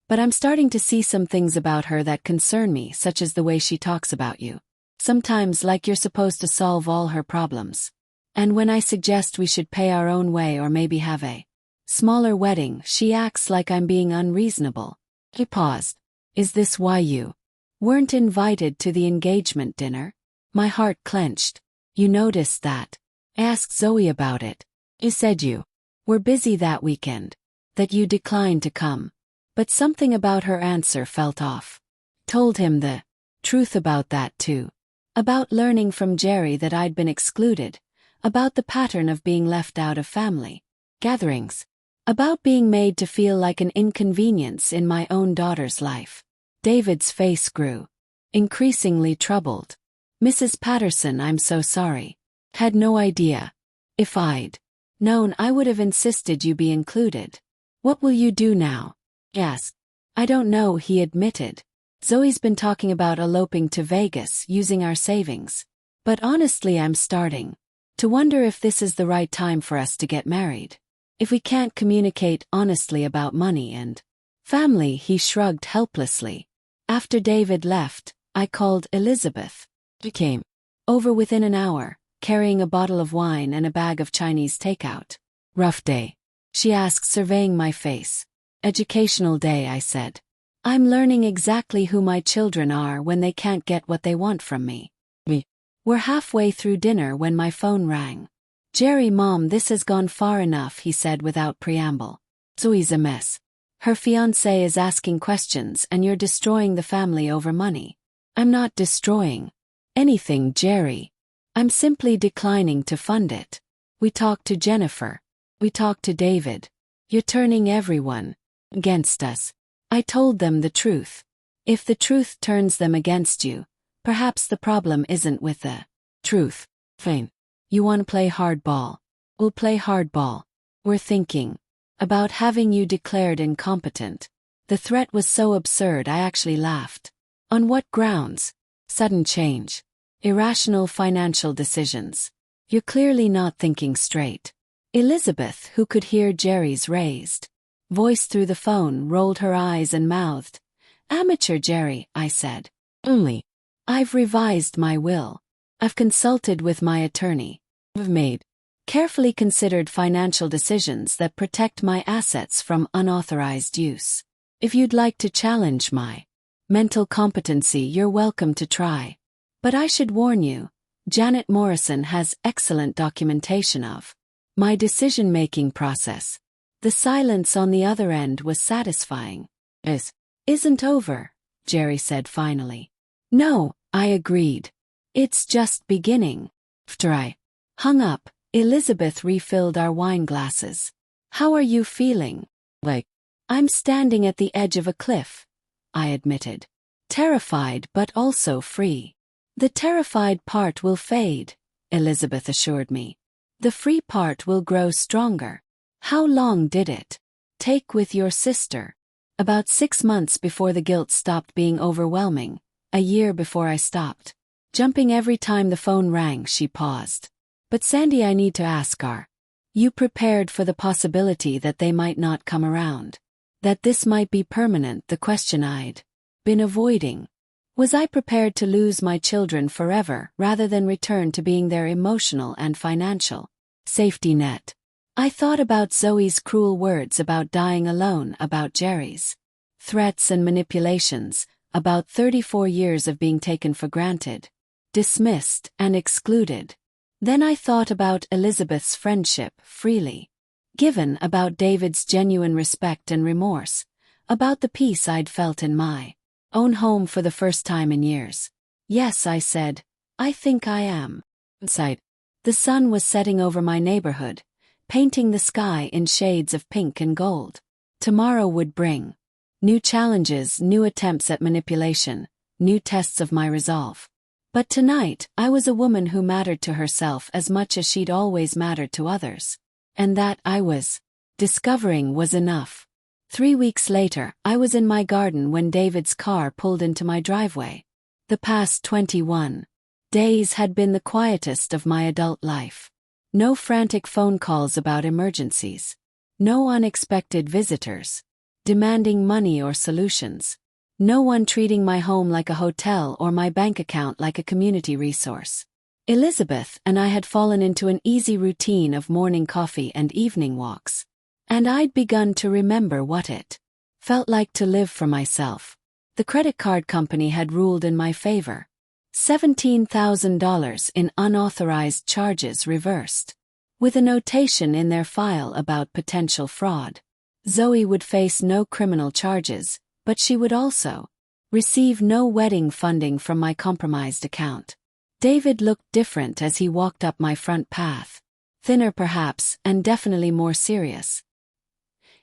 but I'm starting to see some things about her that concern me, such as the way she talks about you. Sometimes like you're supposed to solve all her problems. And when I suggest we should pay our own way or maybe have a smaller wedding, she acts like I'm being unreasonable." He paused. "Is this why you weren't invited to the engagement dinner?" My heart clenched. "You noticed that? I asked Zoe about it. You said you were busy that weekend, that you declined to come." But something about her answer felt off. Told him the truth about that too. About learning from Jerry that I'd been excluded. About the pattern of being left out of family gatherings. About being made to feel like an inconvenience in my own daughter's life. David's face grew increasingly troubled. "Mrs. Patterson, I'm so sorry. Had no idea. If I'd known, I would have insisted you be included. What will you do now?" "Yes. I don't know," he admitted. "Zoe's been talking about eloping to Vegas using our savings. But honestly, I'm starting to wonder if this is the right time for us to get married. If we can't communicate honestly about money and family." He shrugged helplessly. After David left, I called Elizabeth. She came over within an hour, carrying a bottle of wine and a bag of Chinese takeout. "Rough day?" she asked, surveying my face. "Educational day," I said. "I'm learning exactly who my children are when they can't get what they want from me." We were halfway through dinner when my phone rang. "Jerry, Mom, this has gone far enough," he said without preamble. "Zoe's a mess. Her fiancé is asking questions and you're destroying the family over money." "I'm not destroying anything, Jerry. I'm simply declining to fund it. We talked to Jennifer. We talked to David. You're turning everyone against us." I told them the truth. If the truth turns them against you, perhaps the problem isn't with the truth. "Fine. You want to play hardball? We'll play hardball. We're thinking about having you declared incompetent." The threat was so absurd I actually laughed. "On what grounds?" "Sudden change. Irrational financial decisions. You're clearly not thinking straight." Elizabeth, who could hear Jerry's raised voice through the phone, rolled her eyes and mouthed. "Amateur, Jerry," I said. "Only. I've revised my will. I've consulted with my attorney. I've made carefully considered financial decisions that protect my assets from unauthorized use. If you'd like to challenge my mental competency, you're welcome to try. But I should warn you, Janet Morrison has excellent documentation of my decision-making process." The silence on the other end was satisfying. Isn't over," Jerry said finally. "No," I agreed. "It's just beginning." After I hung up, Elizabeth refilled our wine glasses. "How are you feeling?" "Like I'm standing at the edge of a cliff," I admitted. "Terrified but also free." "The terrified part will fade," Elizabeth assured me. The free part will grow stronger. How long did it take with your sister? About 6 months before the guilt stopped being overwhelming, a year before I stopped jumping every time the phone rang. She paused. But Sandy, I need to ask, are you prepared for the possibility that they might not come around? That this might be permanent? The question I'd been avoiding. Was I prepared to lose my children forever rather than return to being their emotional and financial safety net? I thought about Zoe's cruel words about dying alone, about Jerry's threats and manipulations, about 34 years of being taken for granted, dismissed and excluded. Then I thought about Elizabeth's friendship, freely given, about David's genuine respect and remorse, about the peace I'd felt in my own home for the first time in years. Yes, I said, I think I am. Inside. The sun was setting over my neighborhood, painting the sky in shades of pink and gold. Tomorrow would bring new challenges, new attempts at manipulation, new tests of my resolve. But tonight, I was a woman who mattered to herself as much as she'd always mattered to others. And that, I was discovering, was enough. 3 weeks later, I was in my garden when David's car pulled into my driveway. The past 21 days had been the quietest of my adult life. No frantic phone calls about emergencies. No unexpected visitors demanding money or solutions. No one treating my home like a hotel or my bank account like a community resource. Elizabeth and I had fallen into an easy routine of morning coffee and evening walks. And I'd begun to remember what it felt like to live for myself. The credit card company had ruled in my favor. $17,000 in unauthorized charges reversed, with a notation in their file about potential fraud. Zoe would face no criminal charges, but she would also receive no wedding funding from my compromised account. David looked different as he walked up my front path. Thinner perhaps, and definitely more serious.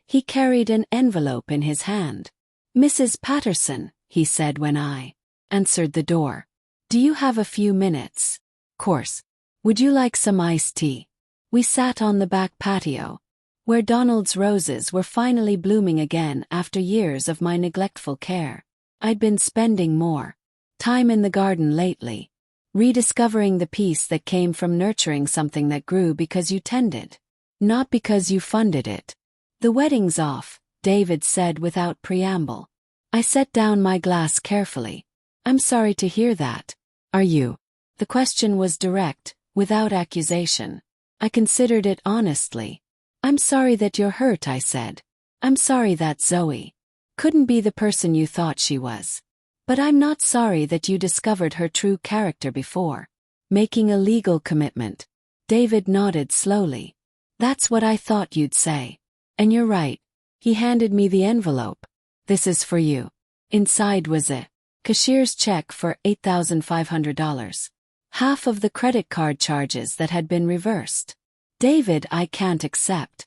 He carried an envelope in his hand. Mrs. Patterson, he said when I answered the door. Do you have a few minutes? Course. Would you like some iced tea? We sat on the back patio, where Donald's roses were finally blooming again after years of my neglectful care. I'd been spending more time in the garden lately, rediscovering the peace that came from nurturing something that grew because you tended, not because you funded it. The wedding's off, David said without preamble. I set down my glass carefully. I'm sorry to hear that. Are you? The question was direct, without accusation. I considered it honestly. I'm sorry that you're hurt, I said. I'm sorry that Zoe couldn't be the person you thought she was. But I'm not sorry that you discovered her true character before making a legal commitment. David nodded slowly. That's what I thought you'd say. And you're right. He handed me the envelope. This is for you. Inside was a cashier's check for $8,500. Half of the credit card charges that had been reversed. David, I can't accept.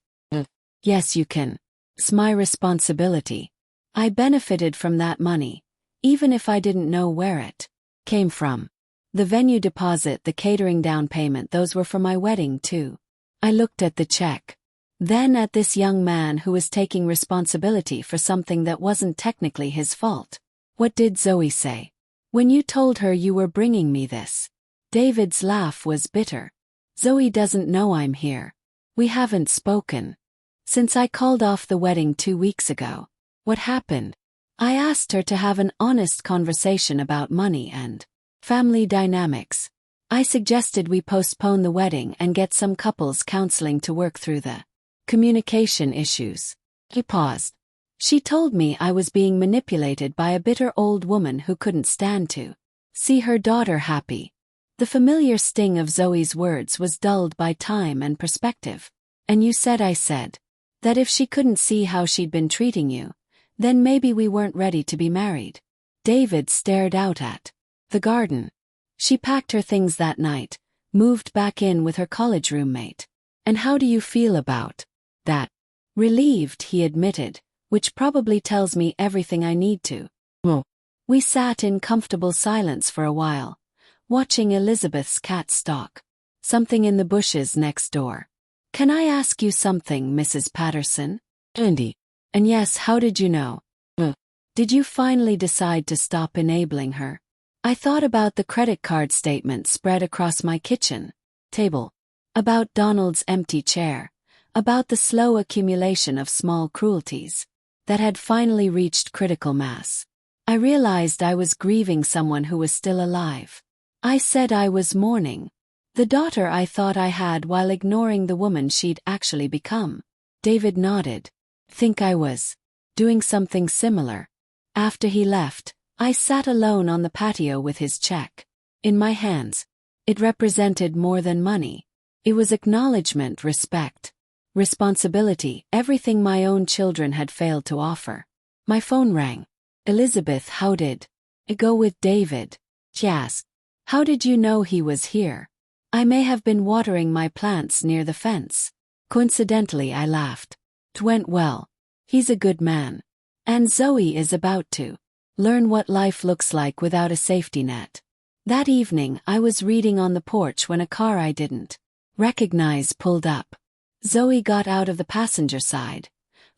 Yes, you can. It's my responsibility. I benefited from that money, even if I didn't know where it came from. The venue deposit, the catering down payment, those were for my wedding too. I looked at the check. Then at this young man who was taking responsibility for something that wasn't technically his fault. What did Zoe say when you told her you were bringing me this? David's laugh was bitter. Zoe doesn't know I'm here. We haven't spoken since I called off the wedding 2 weeks ago. What happened? I asked her to have an honest conversation about money and family dynamics. I suggested we postpone the wedding and get some couples counseling to work through the communication issues. He paused. She told me I was being manipulated by a bitter old woman who couldn't stand to see her daughter happy. The familiar sting of Zoe's words was dulled by time and perspective. And you said, I said, that if she couldn't see how she'd been treating you, then maybe we weren't ready to be married. David stared out at the garden. She packed her things that night, moved back in with her college roommate. And how do you feel about that? Relieved, he admitted, which probably tells me everything I need to. We sat in comfortable silence for a while, watching Elizabeth's cat stalk Something in the bushes next door. Can I ask you something, Mrs. Patterson? Andy. And yes, how did you know? Did you finally decide to stop enabling her? I thought about the credit card statement spread across my kitchen table, about Donald's empty chair, about the slow accumulation of small cruelties that had finally reached critical mass. I realized I was grieving someone who was still alive. I said I was mourning the daughter I thought I had while ignoring the woman she'd actually become. David nodded. Think I was doing something similar. After he left, I sat alone on the patio with his check in my hands. It represented more than money. It was acknowledgement, respect, responsibility, everything my own children had failed to offer. My phone rang. Elizabeth, how did it go with David? She asked. How did you know he was here? I may have been watering my plants near the fence. Coincidentally, I laughed. It went well. He's a good man. And Zoe is about to learn what life looks like without a safety net. That evening, I was reading on the porch when a car I didn't recognize pulled up. Zoe got out of the passenger side,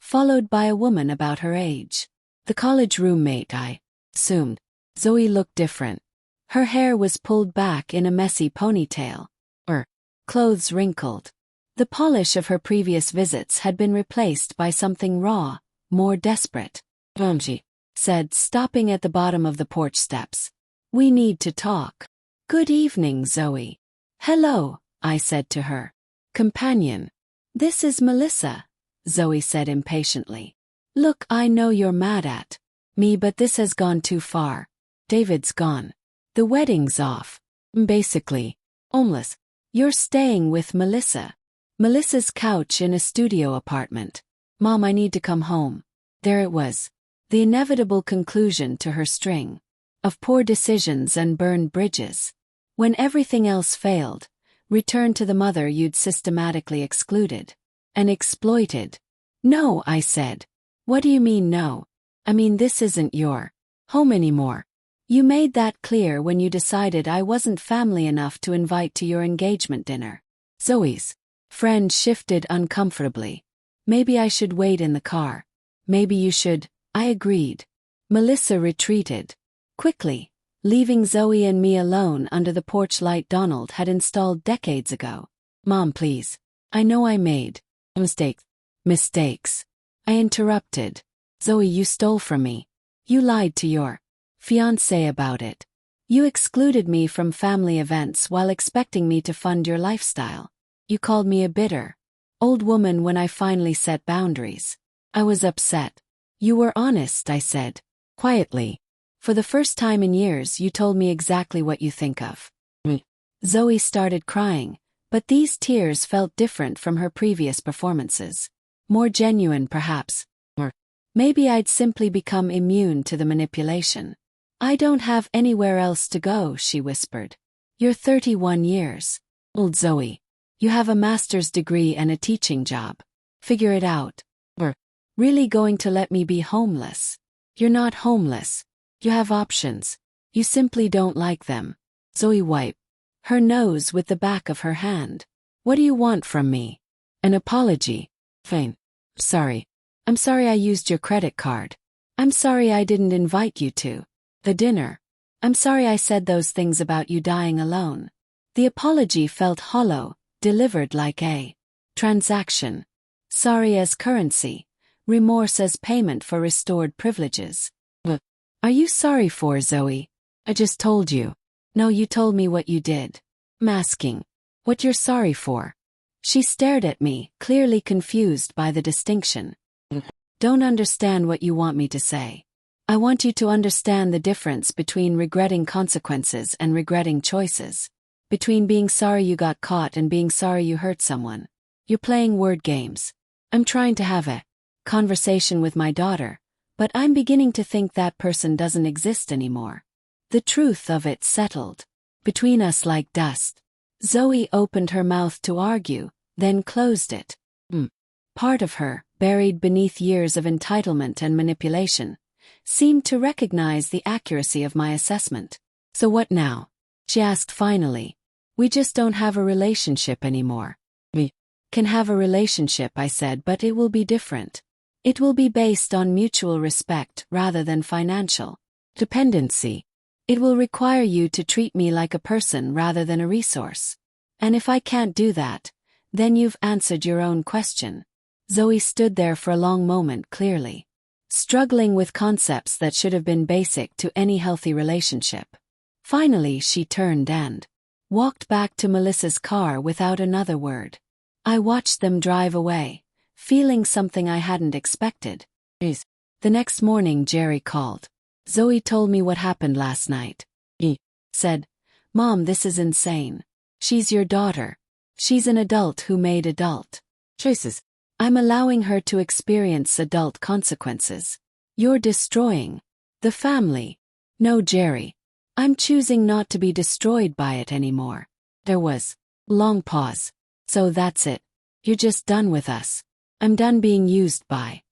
followed by a woman about her age. The college roommate, I assumed. Zoe looked different. Her hair was pulled back in a messy ponytail. Her clothes wrinkled. The polish of her previous visits had been replaced by something raw, more desperate. She said, stopping at the bottom of the porch steps. We need to talk. Good evening, Zoe. Hello, I said to her companion. This is Melissa, Zoe said impatiently. Look, I know you're mad at me, but this has gone too far. David's gone. The wedding's off. Basically, homeless. You're staying with Melissa. Melissa's couch in a studio apartment. Mom, I need to come home. There it was. The inevitable conclusion to her string of poor decisions and burned bridges. When everything else failed, return to the mother you'd systematically excluded and exploited. No, I said. What do you mean no? I mean this isn't your home anymore. You made that clear when you decided I wasn't family enough to invite to your engagement dinner. Zoe's friend shifted uncomfortably. Maybe I should wait in the car. Maybe you should. I agreed. Melissa retreated quickly, leaving Zoe and me alone under the porch light Donald had installed decades ago. Mom, please. I know I made mistakes. I interrupted. Zoe, you stole from me. You lied to your fiancé about it. You excluded me from family events while expecting me to fund your lifestyle. You called me a bitter old woman when I finally set boundaries. I was upset. You were honest, I said, quietly. For the first time in years, you told me exactly what you think of me. Zoe started crying, but these tears felt different from her previous performances. More genuine, perhaps. Or maybe I'd simply become immune to the manipulation. I don't have anywhere else to go, she whispered. You're 31 years old, Zoe. You have a master's degree and a teaching job. Figure it out. Or really going to let me be homeless? You're not homeless. You have options. You simply don't like them. Zoe wiped her nose with the back of her hand. What do you want from me? An apology. Fine. Sorry. I'm sorry I used your credit card. I'm sorry I didn't invite you to the dinner. I'm sorry I said those things about you dying alone. The apology felt hollow, delivered like a transaction. Sorry as currency. Remorse as payment for restored privileges. What are you sorry for, Zoe? I just told you. No, you told me what you did. I'm asking what you're sorry for. She stared at me, clearly confused by the distinction. Don't understand what you want me to say. I want you to understand the difference between regretting consequences and regretting choices. Between being sorry you got caught and being sorry you hurt someone. You're playing word games. I'm trying to have a conversation with my daughter, but I'm beginning to think that person doesn't exist anymore. The truth of it settled between us like dust. Zoe opened her mouth to argue, then closed it. Part of her, buried beneath years of entitlement and manipulation, seemed to recognize the accuracy of my assessment. So what now? She asked finally. We just don't have a relationship anymore. We can have a relationship, I said, but it will be different. It will be based on mutual respect rather than financial dependency. It will require you to treat me like a person rather than a resource. And if I can't do that, then you've answered your own question. Zoe stood there for a long moment, clearly struggling with concepts that should have been basic to any healthy relationship. Finally, she turned and walked back to Melissa's car without another word. I watched them drive away, feeling something I hadn't expected. The next morning, Jerry called. Zoe told me what happened last night. He said, "Mom, this is insane. She's your daughter. She's an adult who made adult choices. I'm allowing her to experience adult consequences. You're destroying the family." "No, Jerry. I'm choosing not to be destroyed by it anymore." There was a long pause. "So that's it. You're just done with us." "I'm done being used by."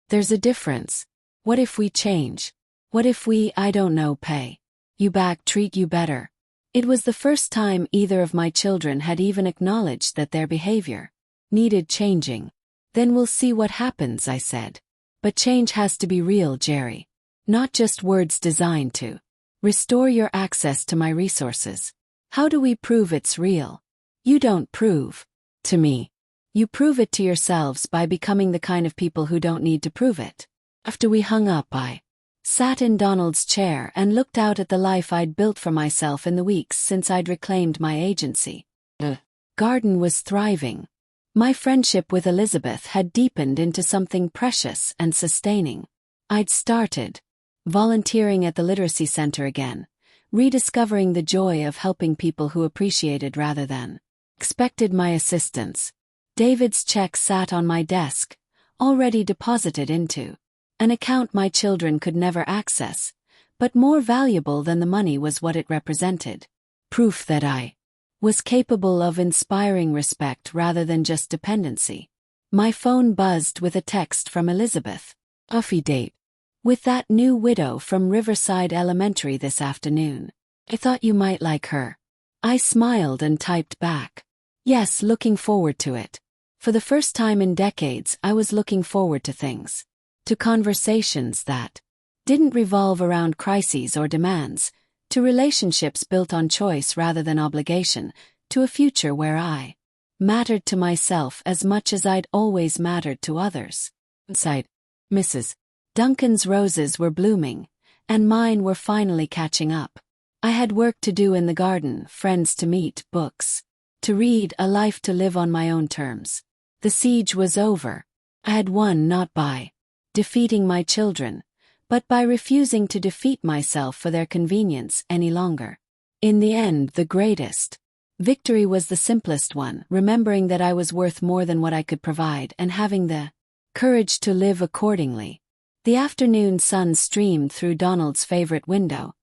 "There's a difference. What if we change? What if we, I don't know, pay you back, treat you better?" It was the first time either of my children had even acknowledged that their behavior needed changing. "Then we'll see what happens," I said. "But change has to be real, Jerry. Not just words designed to restore your access to my resources." "How do we prove it's real?" "You don't prove to me. You prove it to yourselves by becoming the kind of people who don't need to prove it." After we hung up, I sat in Donald's chair and looked out at the life I'd built for myself in the weeks since I'd reclaimed my agency. The garden was thriving. My friendship with Elizabeth had deepened into something precious and sustaining. I'd started volunteering at the literacy center again, rediscovering the joy of helping people who appreciated rather than expected my assistance. David's check sat on my desk, already deposited into an account my children could never access, but more valuable than the money was what it represented. Proof that I was capable of inspiring respect rather than just dependency. My phone buzzed with a text from Elizabeth. "Coffee date with that new widow from Riverside Elementary this afternoon. I thought you might like her." I smiled and typed back, "Yes, looking forward to it." For the first time in decades, I was looking forward to things. To conversations that didn't revolve around crises or demands, to relationships built on choice rather than obligation, to a future where I mattered to myself as much as I'd always mattered to others. Inside, Mrs. Duncan's roses were blooming, and mine were finally catching up. I had work to do in the garden, friends to meet, books to read, a life to live on my own terms. The siege was over. I had won not by defeating my children, but by refusing to defeat myself for their convenience any longer. In the end, the greatest victory was the simplest one, remembering that I was worth more than what I could provide and having the courage to live accordingly. The afternoon sun streamed through Donald's favorite window,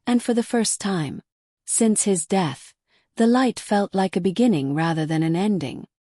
and for the first time since his death, the light felt like a beginning rather than an ending.